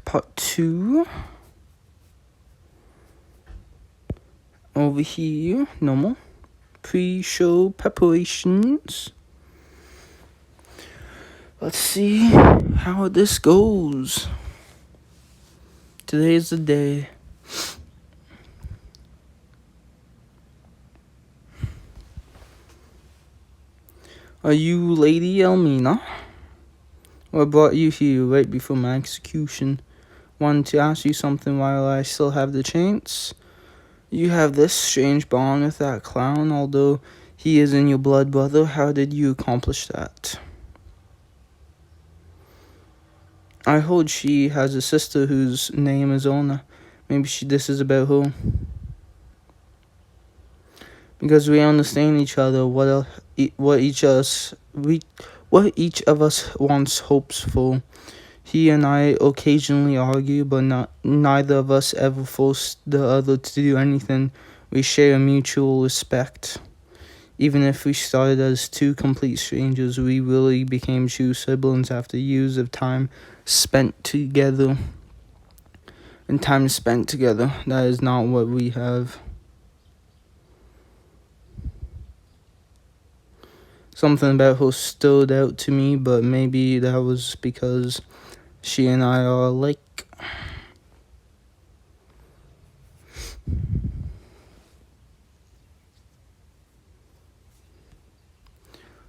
Part 2. Over here, normal. Pre-show preparations. Let's see how this goes. Today is the day. Are you Lady Elmina? What brought you here right before my execution? Wanted to ask you something while I still have the chance. You have this strange bond with that clown, although he isn't your blood brother. How did you accomplish that? I heard she has a sister whose name is Ona. Maybe this is about her. Because we understand each other, what each of us wants, hopes for. He and I occasionally argue, but neither of us ever forced the other to do anything. We share a mutual respect. Even if we started as two complete strangers, we really became true siblings after years of time spent together. And time spent together, that is not what we have. Something about her stood out to me, but maybe that was because she and I are alike.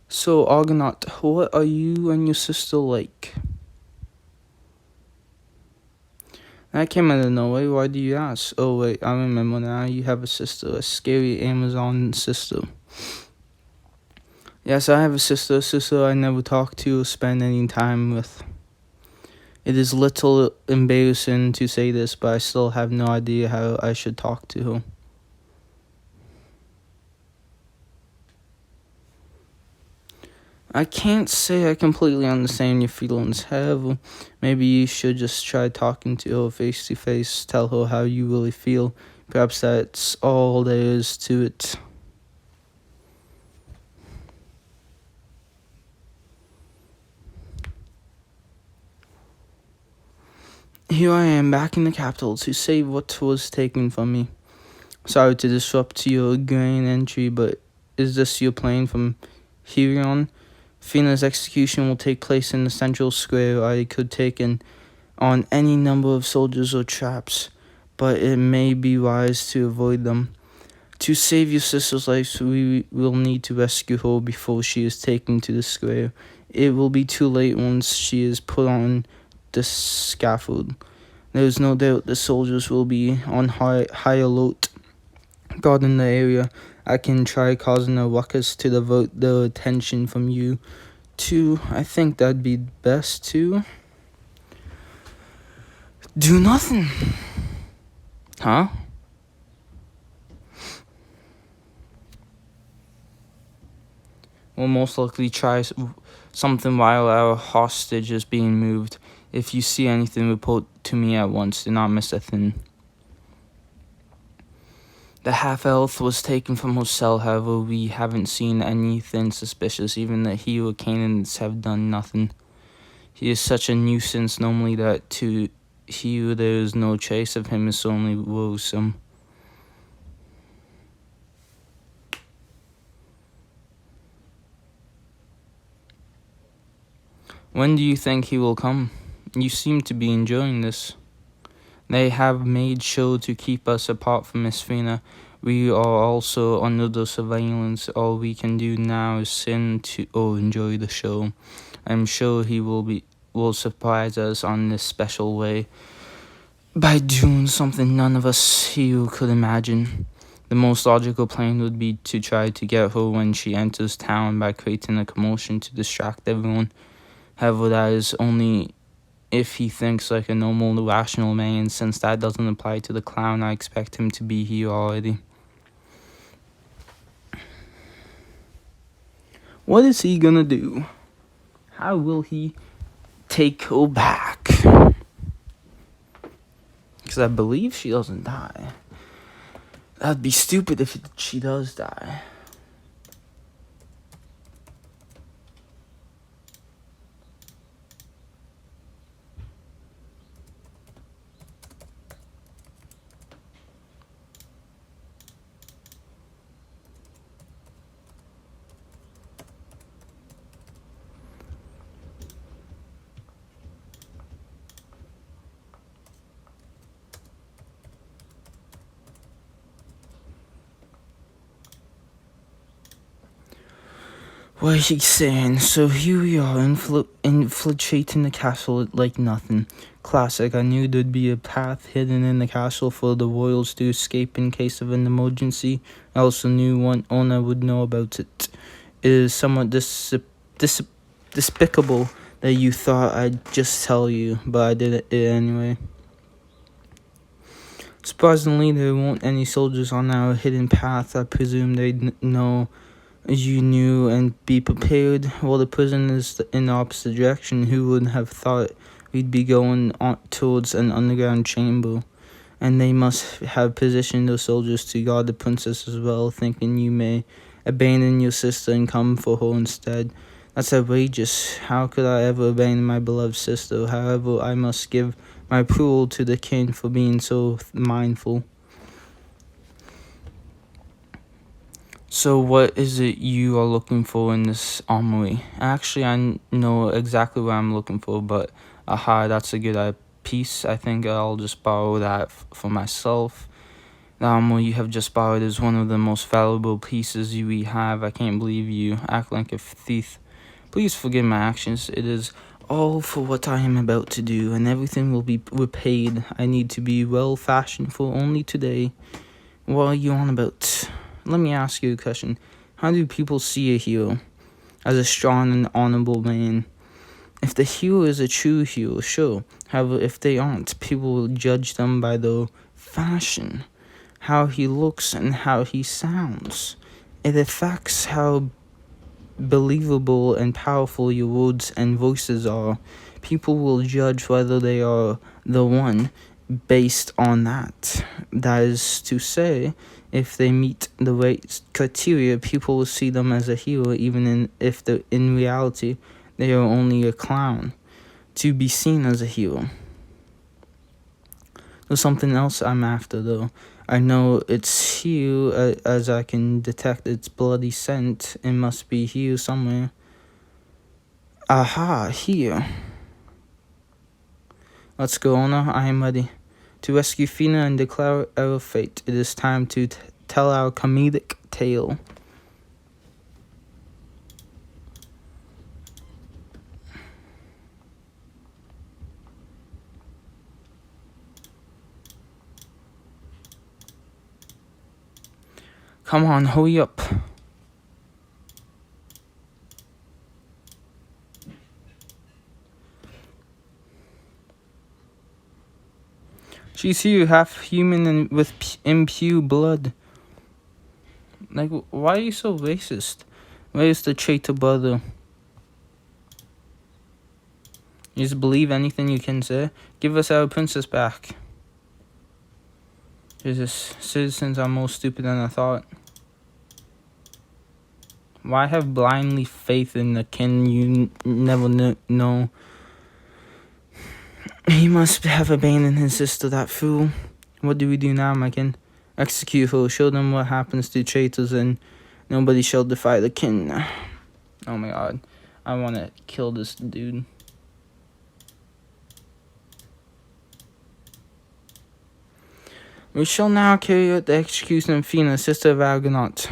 So, Argonaut, what are you and your sister like? That came out of nowhere. Why do you ask? Oh, wait, I remember now. You have a sister, a scary Amazon sister. Yes, I have a sister I never talk to or spend any time with. It is little embarrassing to say this, but I still have no idea how I should talk to her. I can't say I completely understand your feelings. However, maybe you should just try talking to her face to face. Tell her how you really feel. Perhaps that's all there is to it. Here I am back in the capital to save what was taken from me. Sorry to disrupt your grand entry, but is this your plan from here on? FINA's execution will take place in the central square. I could take on any number of soldiers or traps, but it may be wise to avoid them. To save your sister's life, we will need to rescue her before she is taken to the square. It will be too late once she is put on the scaffold. There is no doubt the soldiers will be on high alert, guarding the area. I can try causing a ruckus to divert their attention from you. I think that'd be best to do nothing. Huh? We'll most likely try something while our hostage is being moved. If you see anything, report to me at once. Do not miss a thing. The half-elf was taken from her cell, however, we haven't seen anything suspicious. Even the hero candidates have done nothing. He is such a nuisance normally that to here there is no trace of him is only worrisome. When do you think he will come? You seem to be enjoying this. They have made sure to keep us apart from Miss FINA. We are also under the surveillance. All we can do now is enjoy the show. I'm sure he will surprise us on this special way by doing something none of us here could imagine. The most logical plan would be to try to get her when she enters town by creating a commotion to distract everyone. However, that is only if he thinks like a normal, rational man. Since that doesn't apply to the clown, I expect him to be here already. What is he gonna do? How will he take her back? Because I believe she doesn't die. That'd be stupid if she does die. What he's saying, so here we are infiltrating the castle like nothing. Classic, I knew there'd be a path hidden in the castle for the royals to escape in case of an emergency. I also knew one owner would know about it. It is somewhat despicable that you thought I'd just tell you, but I did it anyway. Surprisingly, there weren't any soldiers on our hidden path. I presume they'd know you knew and be prepared. While the prison is in the opposite direction, who would have thought we'd be going towards an underground chamber? And they must have positioned those soldiers to guard the princess as well, thinking you may abandon your sister and come for her instead. That's outrageous. How could I ever abandon my beloved sister? However, I must give my approval to the king for being so mindful. So what is it you are looking for in this armory? Actually, I know exactly what I'm looking for, but that's a good piece. I think I'll just borrow that for myself. The armor you have just borrowed is one of the most valuable pieces we have. I can't believe you act like a thief. Please forgive my actions. It is all for what I am about to do, and everything will be repaid. I need to be well-fashioned for only today. What are you on about? Let me ask you a question. How do people see a hero? As a strong and honorable man. If the hero is a true hero, sure. However, if they aren't, people will judge them by their fashion, how he looks, and how he sounds. It affects how believable and powerful your words and voices are. People will judge whether they are the one based on that. That is to say, if they meet the right criteria, people will see them as a hero, even if in reality they are only a clown. To be seen as a hero. There's something else I'm after, though. I know it's here, as I can detect its bloody scent. It must be here somewhere. Aha, here. Let's go, Honor. I am ready. To rescue FINA and declare our fate, it is time to tell our comedic tale. Come on, hurry up. She's here, half human and with impure blood. Like, why are you so racist? Where's the traitor brother? You just believe anything you can say? Give us our princess back. Jesus, citizens are more stupid than I thought. Why have blindly faith in the king you never know? He must have abandoned his sister, that fool. What do we do now, my king? Execute her, show them what happens to traitors, and nobody shall defy the king. Oh my god, I want to kill this dude. We shall now carry out the execution of FINA, sister of Argonaut.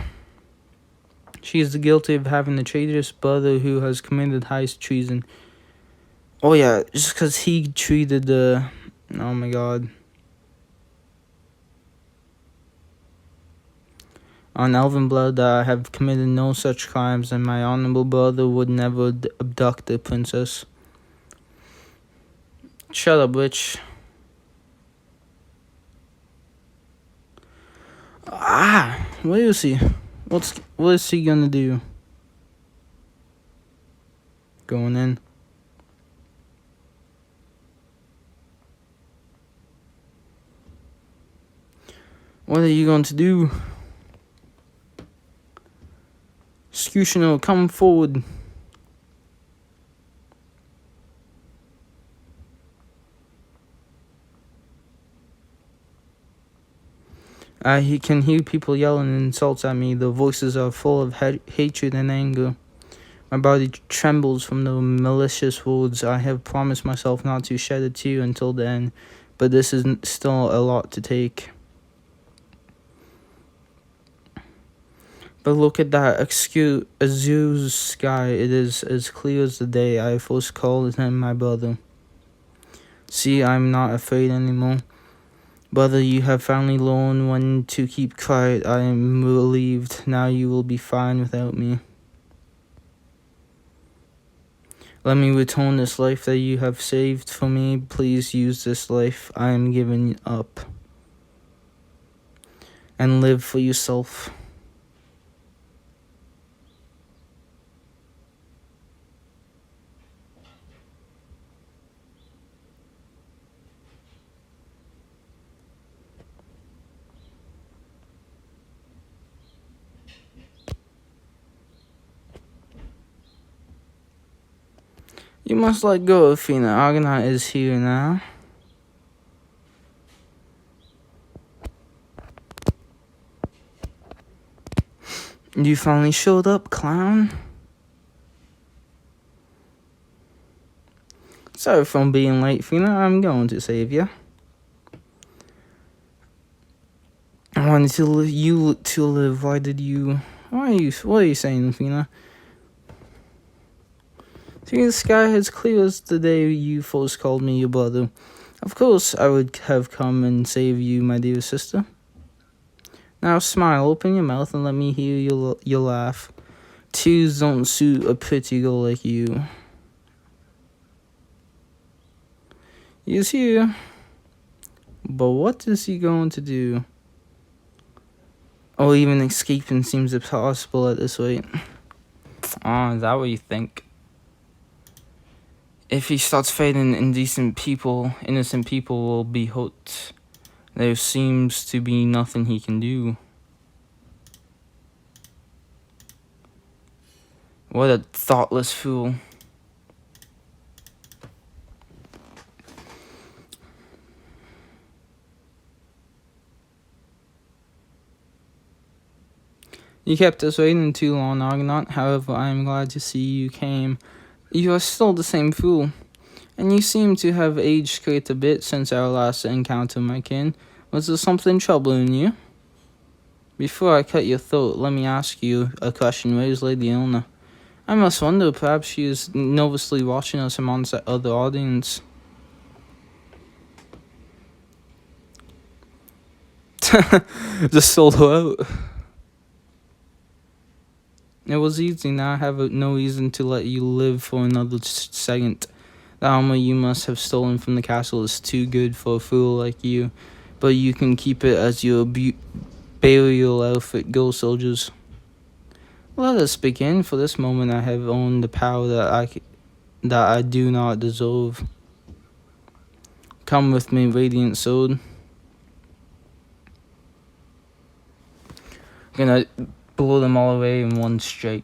She is guilty of having a traitorous brother who has committed high treason. Oh yeah, just because he treated the... Oh my god. On elven blood, I have committed no such crimes, and my honorable brother would never abduct the princess. Shut up, bitch. Ah! Where is he? What is he gonna do? Going in. What are you going to do? Executioner, come forward. He can hear people yelling insults at me. Their voices are full of hatred and anger. My body trembles from the malicious words. I have promised myself not to shed a tear until the end, but this is still a lot to take. But look at that azure sky. It is as clear as the day I first called him my brother. See, I'm not afraid anymore. Brother, you have finally learned when to keep quiet. I am relieved. Now you will be fine without me. Let me return this life that you have saved for me. Please use this life I am giving up. And live for yourself. You must let go of FINA. Argonaut is here now. You finally showed up, clown. Sorry for being late, FINA. I'm going to save you. I wanted you to live. What are you saying, FINA? See, the sky is clear as the day you first called me your brother. Of course, I would have come and saved you, my dear sister. Now smile, open your mouth, and let me hear your laugh. Tears don't suit a pretty girl like you. He's here. But what is he going to do? Or even escaping seems impossible at this rate. Oh, is that what you think? If he starts fighting innocent people will be hurt. There seems to be nothing he can do. What a thoughtless fool. You kept us waiting too long, Argonaut. However, I am glad to see you came. You are still the same fool, and you seem to have aged quite a bit since our last encounter, my kin. Was there something troubling you? Before I cut your throat, let me ask you a question. Where is Lady Ilna? I must wonder, perhaps she is nervously watching us amongst the other audience. Just sold her out. It was easy. Now I have no reason to let you live for another second. The armor you must have stolen from the castle is too good for a fool like you, but you can keep it as your burial outfit. Go, soldiers. Let us begin. For this moment I have owned the power that I do not deserve. Come with me, Radiant Sword. I'm gonna blow them all away in one strike.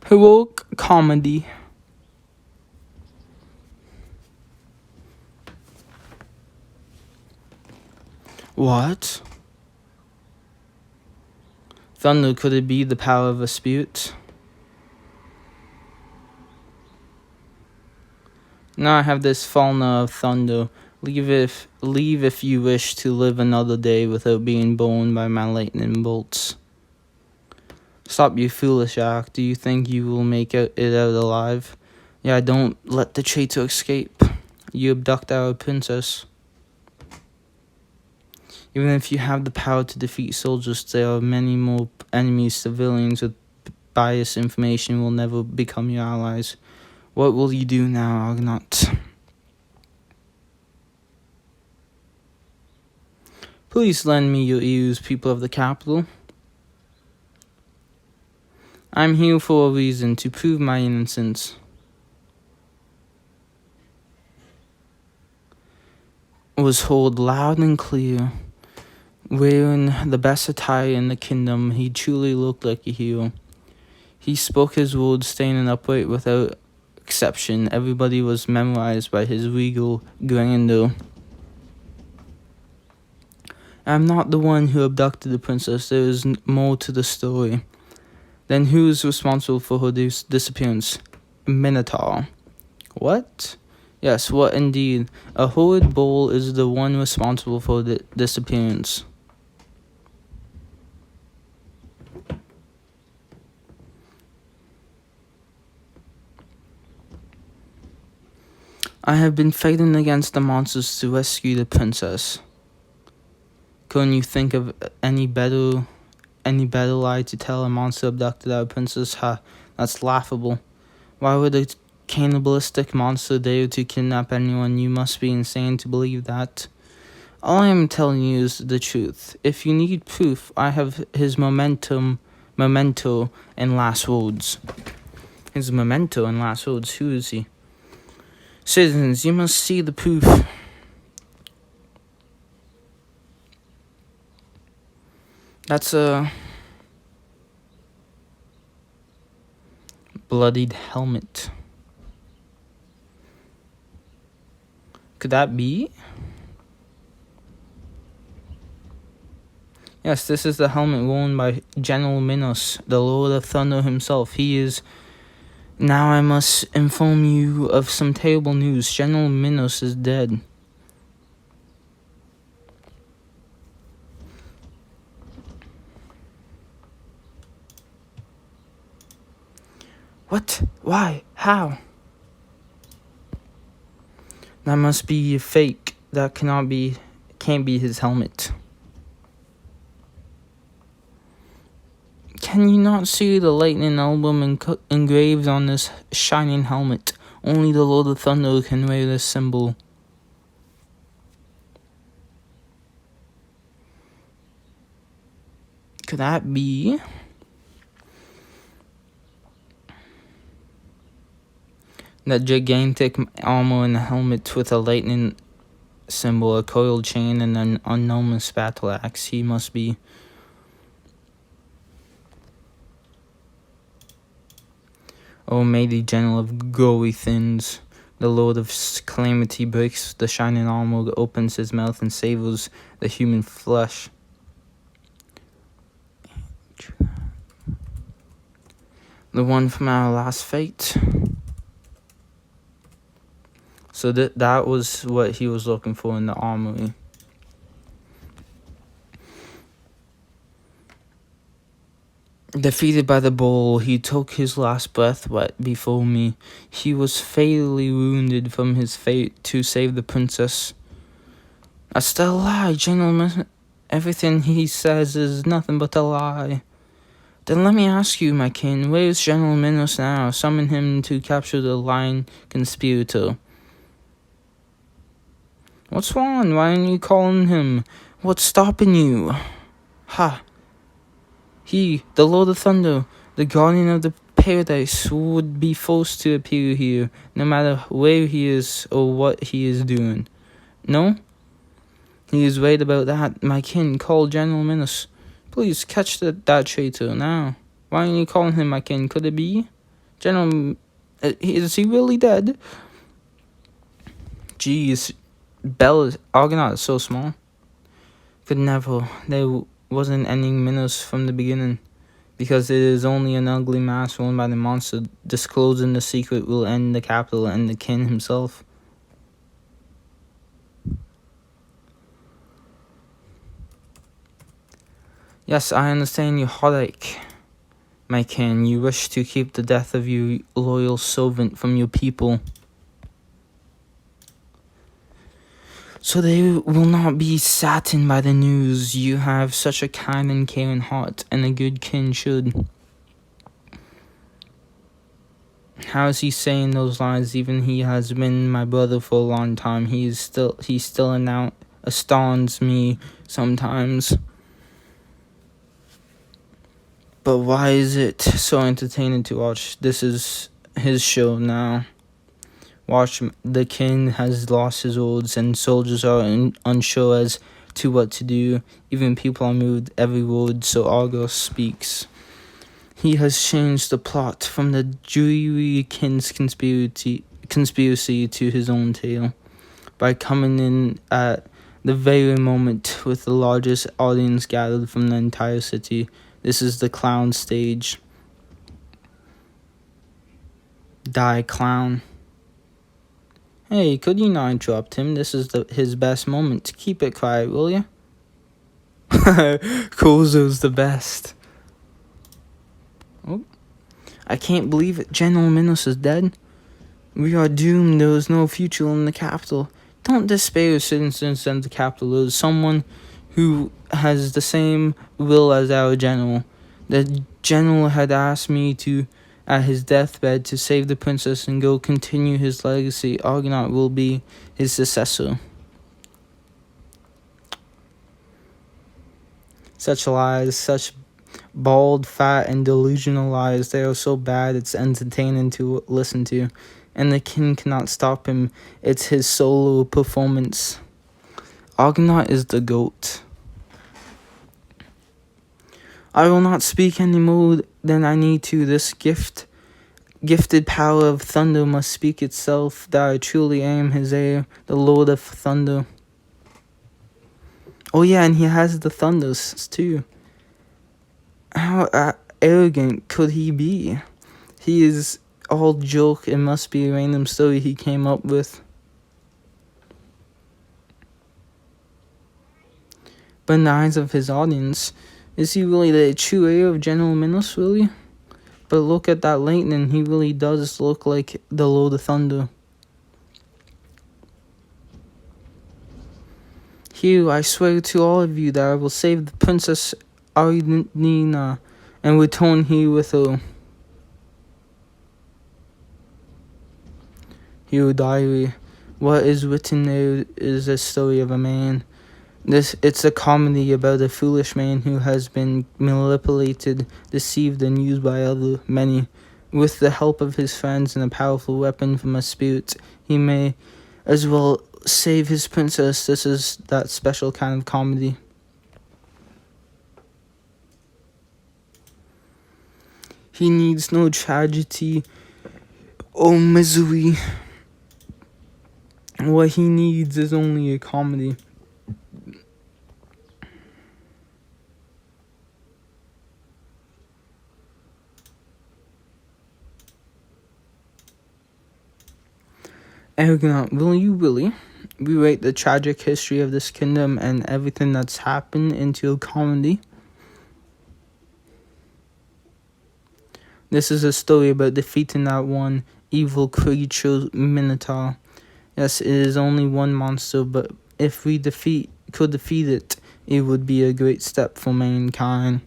Heroic comedy. What? Thunder, could it be the power of a spirit? Now I have this fauna of thunder. Leave if you wish to live another day without being burned by my lightning bolts. Stop, you foolish act. Do you think you will make it out alive? Yeah, don't let the traitor escape. You abduct our princess. Even if you have the power to defeat soldiers, there are many more enemies. Civilians with biased information will never become your allies. What will you do now, Argonaut? Please lend me your ears, people of the capital. I'm here for a reason, to prove my innocence. Was heard loud and clear. Wearing the best attire in the kingdom, he truly looked like a hero. He spoke his words standing upright without exception. Everybody was memorized by his regal grandeur. I'm not the one who abducted the princess. There is more to the story. Then who is responsible for her disappearance? Minotaur. What? Yes, what indeed? A horrid bull is the one responsible for the disappearance. I have been fighting against the monsters to rescue the princess. Couldn't you think of any better lie to tell a monster abducted our princess? Ha, that's laughable. Why would a cannibalistic monster dare to kidnap anyone? You must be insane to believe that. All I am telling you is the truth. If you need proof, I have his memento and last words. His memento and last words, who is he? Citizens, you must see the proof. That's a bloodied helmet. Could that be? Yes, this is the helmet worn by General Minos, the Lord of Thunder himself. He is... Now I must inform you of some terrible news. General Minos is dead. What? Why? How? That must be a fake. That can't be his helmet. Can you not see the lightning emblem engraved on this shining helmet? Only the Lord of Thunder can wear this symbol. Could that be? That gigantic armor and helmet with a lightning symbol, a coiled chain, and an enormous battle axe. He must be... O mighty general of gory thins, the lord of calamity breaks the shining armor, opens his mouth and savors the human flesh. The one from our last fight. So that was what he was looking for in the armory. Defeated by the bull, he took his last breath before me. He was fatally wounded from his fate to save the princess. That's still a lie, gentlemen. Everything he says is nothing but a lie. Then let me ask you, my king, where is General Minos now? Summon him to capture the lying conspirator. What's wrong? Why aren't you calling him? What's stopping you? Ha! He, the Lord of Thunder, the guardian of the paradise, would be forced to appear here, no matter where he is or what he is doing. No? He is right about that. My king, call General Minos. Please, catch that traitor now. Why aren't you calling him, my king? Could it be? General... is he really dead? Jeez... Argonaut is so small. Could never. There wasn't any Minos from the beginning. Because it is only an ugly mask worn by the monster. Disclosing the secret will end the capital and the king himself. Yes, I understand your heartache, my king. You wish to keep the death of your loyal servant from your people. So they will not be saddened by the news. You have such a kind and caring heart, and a good king should. How is he saying those lines? Even he has been my brother for a long time. He still astounds me sometimes. But why is it so entertaining to watch? This is his show now. Watch, the king has lost his orders and soldiers are unsure as to what to do. Even people are moved every word, so Argos speaks. He has changed the plot from the dreary king's conspiracy to his own tale by coming in at the very moment with the largest audience gathered from the entire city. This is the clown stage. Die, clown. Hey, could you not interrupt him? This is his best moment. Keep it quiet, will you? Kozo's the best. Oh, I can't believe it. General Minos is dead. We are doomed. There is no future in the capital. Don't despair, citizens in the capital. There is someone who has the same will as our general. The general had asked me to, at his deathbed, to save the princess and go continue his legacy. Argonaut will be his successor. Such lies, such bald, fat, and delusional lies. They are so bad it's entertaining to listen to. And the king cannot stop him. It's his solo performance. Argonaut is the GOAT. I will not speak any more than I need to. This gifted power of thunder must speak itself, that I truly am his heir, the Lord of Thunder. Oh yeah, and he has the thunders too. How arrogant could he be? He is all joke. It must be a random story he came up with. But in the eyes of his audience, is he really the true heir of General Minos, really? But look at that lightning, he really does look like the Lord of Thunder. Here, I swear to all of you that I will save the Princess Arinina and return here with her. Hero diary. What is written there is a story of a man. It's a comedy about a foolish man who has been manipulated, deceived, and used by many. With the help of his friends and a powerful weapon from a spirit, he may as well save his princess. This is that special kind of comedy. He needs no tragedy or misery. What he needs is only a comedy. Argonaut, will you really rewrite the tragic history of this kingdom and everything that's happened into a comedy? This is a story about defeating that one evil creature, Minotaur. Yes, it is only one monster, but if we could defeat it, it would be a great step for mankind.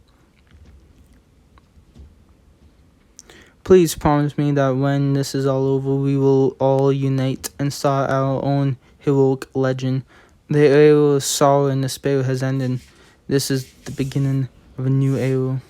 Please promise me that when this is all over, we will all unite and start our own heroic legend. The era of sorrow and despair has ended. This is the beginning of a new era.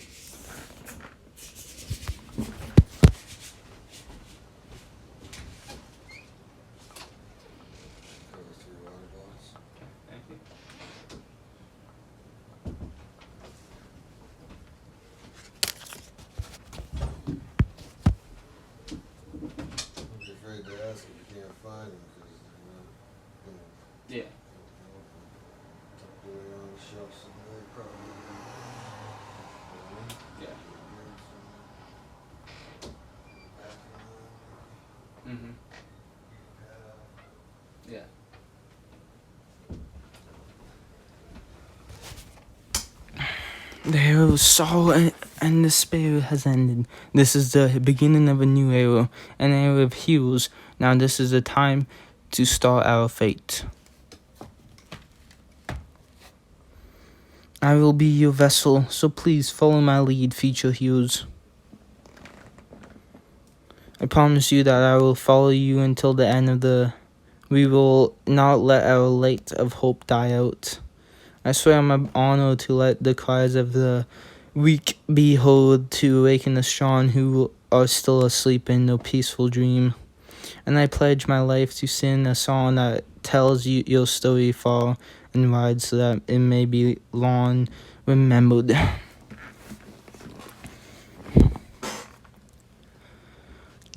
Yeah. Yeah. Mhm. Yeah. The hero's sorrow and despair has ended. This is the beginning of a new era, an era of heroes. Now this is the time to start our fate. I will be your vessel, so please follow my lead, future heroes. I promise you that I will follow you until the end of We will not let our light of hope die out. I swear on my honor to let the cries of the Weak behold to awaken the strong who are still asleep in no peaceful dream. And I pledge my life to sing a song that tells you your story far and wide so that it may be long remembered.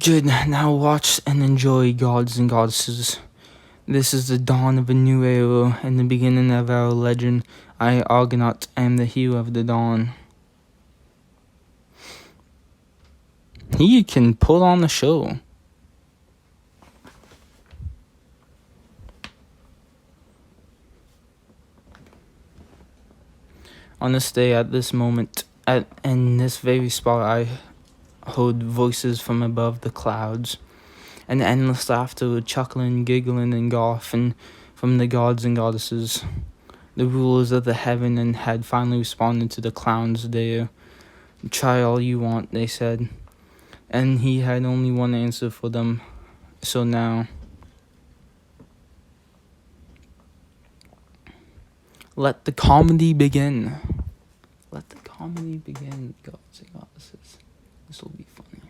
Good, now watch and enjoy, gods and goddesses. This is the dawn of a new era and the beginning of our legend. I, Argonaut, am the hero of the dawn. He can put on a show. On this day, at this moment, in this very spot, I heard voices from above the clouds, and endless laughter, chuckling, giggling, and golfing from the gods and goddesses. The rulers of the heaven and had finally responded to the clowns there. Try all you want, they said. And he had only one answer for them. So now, let the comedy begin. Let the comedy begin, gods and goddesses. This will be funny.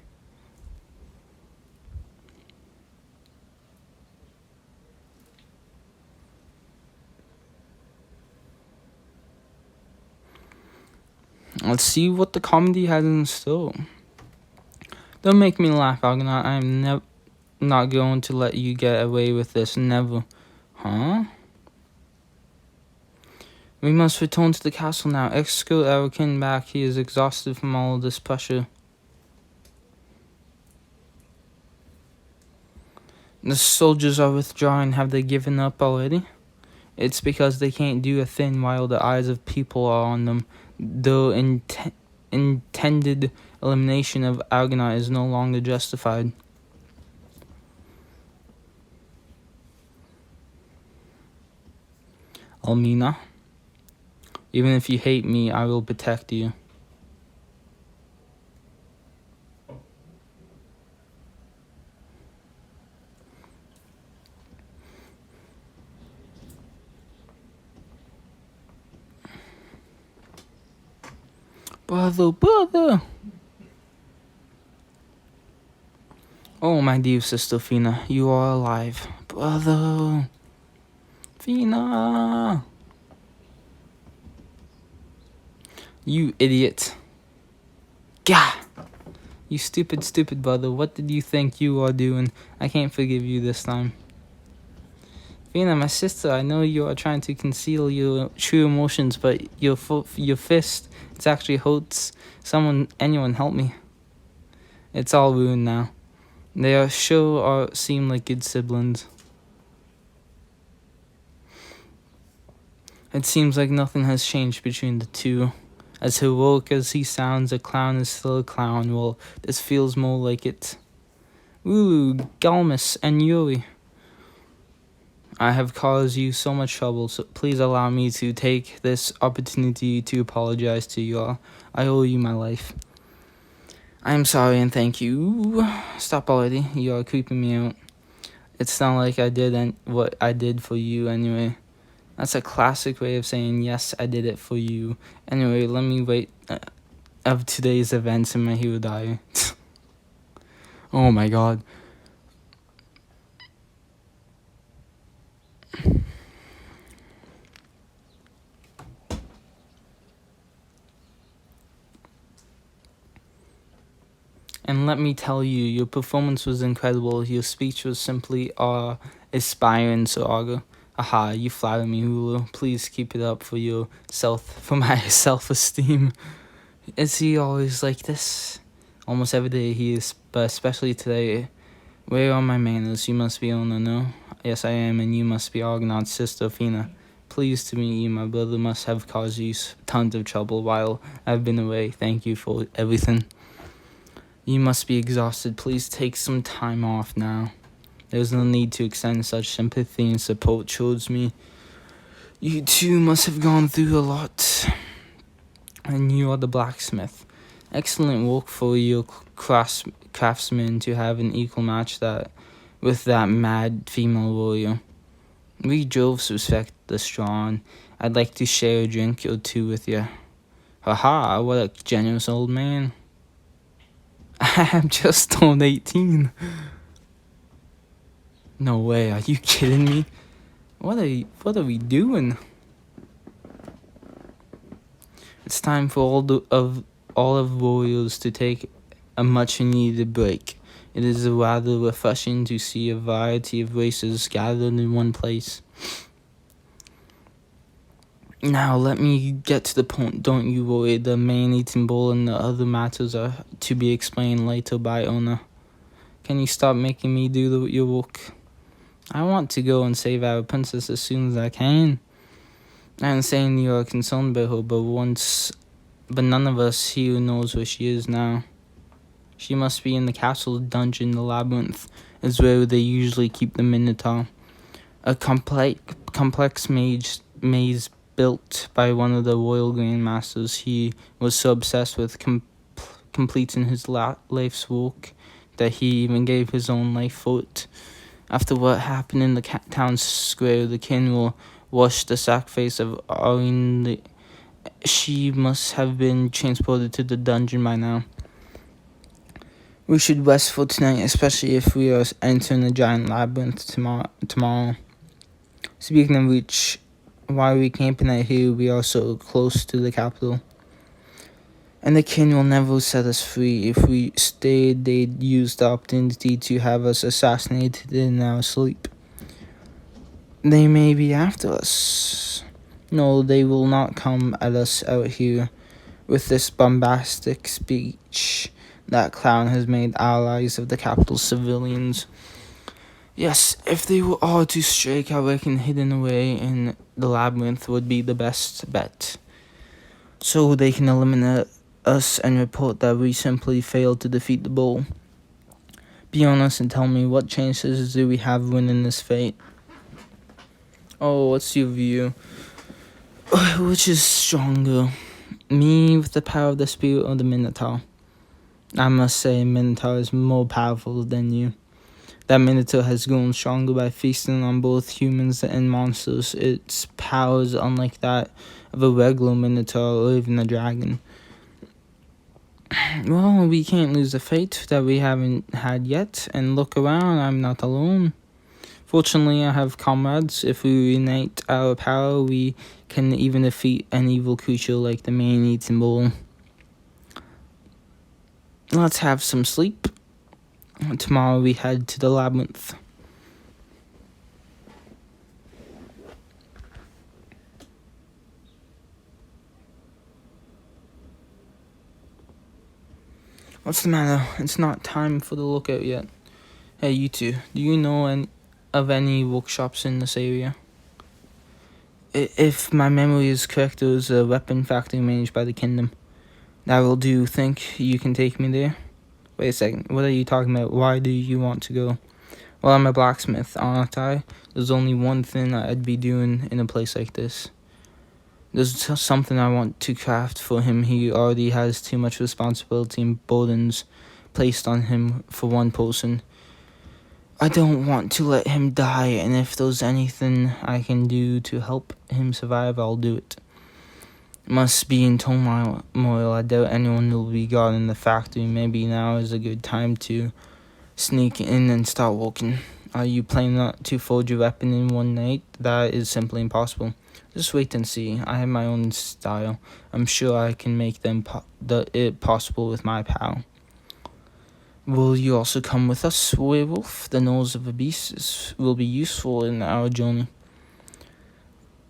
Let's see what the comedy has in store. Don't make me laugh, Argonaut. I'm not going to let you get away with this. Never. Huh? We must return to the castle now. Escort our king back. He is exhausted from all this pressure. The soldiers are withdrawing. Have they given up already? It's because they can't do a thing while the eyes of people are on them. The intended elimination of Argonaut is no longer justified. Almina, even if you hate me, I will protect you. Brother! Oh, my dear sister FINA, you are alive. Brother! FINA! You idiot. Gah! You stupid brother. What did you think you are doing? I can't forgive you this time. FINA, my sister, I know you are trying to conceal your true emotions, but your fist, it actually hurts. Anyone help me. It's all ruined now. They seem like good siblings. It seems like nothing has changed between the two. As heroic as he sounds, a clown is still a clown. Well, this feels more like it. Ooh, Galmus and Yuri. I have caused you so much trouble, so please allow me to take this opportunity to apologize to you all. I owe you my life. I am sorry and thank you. Stop already, you are creeping me out. It's not like I did what I did for you anyway. That's a classic way of saying, yes, I did it for you. Anyway, let me wait of today's events in my hero diary. Oh my god. And let me tell you, your performance was incredible. Your speech was simply aspiring, so Argo. Aha, you flatter me, Hulu. Please keep it up for my self-esteem. Is he always like this? Almost every day he is, but especially today. Where are my manners? You must be on the know. Yes, I am, and you must be Argonaut's sister, FINA. Pleased to meet you. My brother must have caused you tons of trouble while I've been away. Thank you for everything. You must be exhausted. Please take some time off now. There's no need to extend such sympathy and support towards me. You too must have gone through a lot. And you are the blacksmith. Excellent work for your craftsman to have an equal match with that mad female warrior. We droves respect the strong. I'd like to share a drink or two with you. Haha, what a generous old man. I'm just turned 18. No way, are you kidding me? What are we doing? It's time for all of Warriors to take a much needed break. It is rather refreshing to see a variety of races gathered in one place. Now let me get to the point, don't you worry. The man-eating bull and the other matters are to be explained later by owner. Can you stop making me do your work? I want to go and save our princess as soon as I can. I'm saying you are concerned about her, but none of us here knows where she is now. She must be in the castle dungeon. The labyrinth is where they usually keep the Minotaur. A complex maze built by one of the royal grandmasters. He was so obsessed with completing his life's work that he even gave his own life for it. After what happened in the town square, the king will wash the sacrifice of Aurine. She must have been transported to the dungeon by now. We should rest for tonight, especially if we are entering the giant labyrinth tomorrow. Speaking of which, why are we camping out here? We are so close to the capital. And the king will never set us free. If we stayed, they'd use the opportunity to have us assassinated in our sleep. They may be after us. No, they will not come at us out here with this bombastic speech. That clown has made allies of the capital civilians. Yes, if they were all to strike, I reckon hidden away in the labyrinth would be the best bet. So they can eliminate us and report that we simply failed to defeat the bull. Be honest and tell me, what chances do we have winning this fight? Oh, what's your view? Which is stronger? Me with the power of the spirit or the Minotaur? I must say Minotaur is more powerful than you. That Minotaur has grown stronger by feasting on both humans and monsters. Its power is unlike that of a regular Minotaur or even a dragon. Well, we can't lose a fight that we haven't had yet, and look around, I'm not alone. Fortunately, I have comrades. If we unite our power, we can even defeat an evil creature like the man-eating bull. Let's have some sleep. Tomorrow we head to the labyrinth. What's the matter? It's not time for the lookout yet. Hey, you two, do you know of any workshops in this area? If my memory is correct, there was a weapon factory managed by the kingdom. That will do. Think you can take me there? Wait a second, what are you talking about? Why do you want to go? Well, I'm a blacksmith, aren't I? There's only one thing I'd be doing in a place like this. There's something I want to craft for him. He already has too much responsibility and burdens placed on him for one person. I don't want to let him die, and if there's anything I can do to help him survive, I'll do it. Must be in turmoil. I doubt anyone will be guarding the factory. Maybe now is a good time to sneak in and start working. Are you planning to forge a weapon in one night? That is simply impossible. Just wait and see. I have my own style. I'm sure I can make it possible with my power. Will you also come with us, werewolf? The nose of a beast will be useful in our journey.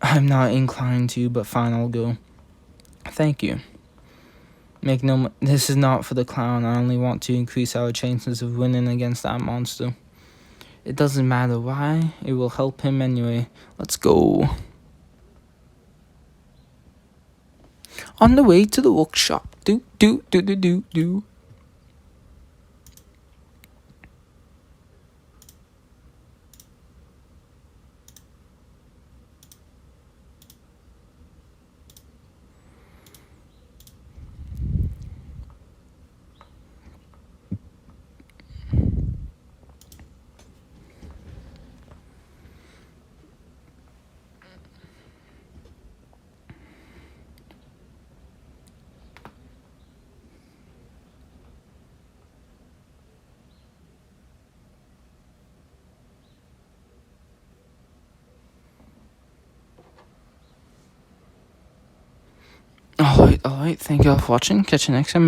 I'm not inclined to, but fine, I'll go. Thank you. This is not for the clown. I only want to increase our chances of winning against that monster. It doesn't matter why. It will help him anyway. Let's go. On the way to the workshop. Do. Alright, thank you all for watching. Catch you next time.